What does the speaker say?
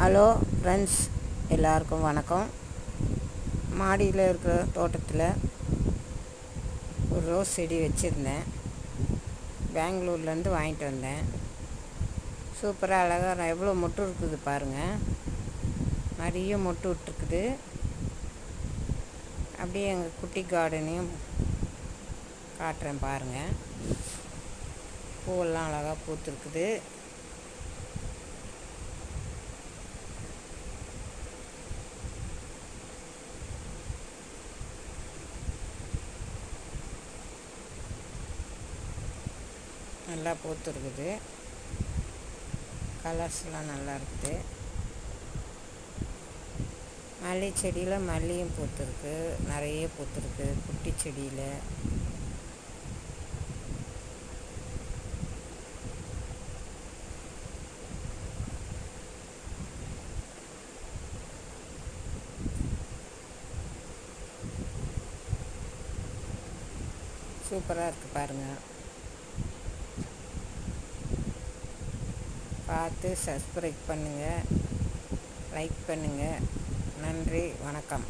Hello friends, எல்லாருக்கும் வணக்கம். மாடியில் இருக்கிற தோட்டத்தில் ஒரு ரோஸ் செடி வச்சுருந்தேன். பெங்களூர்லேருந்து வாங்கிட்டு வந்தேன். சூப்பராக அழகாக எவ்வளோ மொட்டு இருக்குது பாருங்கள். நிறைய மொட்டு விட்டுருக்குது. அப்படியே எங்கள் குட்டி கார்டனையும் காட்டுறேன் பாருங்கள். பூவெல்லாம் அழகாக பூத்துருக்குது. நல்லா பூத்துருக்குது. கலர்ஸ்லாம் நல்லா இருக்குது. மல்லி செடியில் மல்லியும் பூத்துருக்கு, நிறைய பூத்துருக்கு. குட்டி செடியில் சூப்பராக இருக்குது பாருங்கள். பார்த்து சப்ஸ்கிரைப் பண்ணுங்கள், லைக் பண்ணுங்கள். நன்றி, வணக்கம்.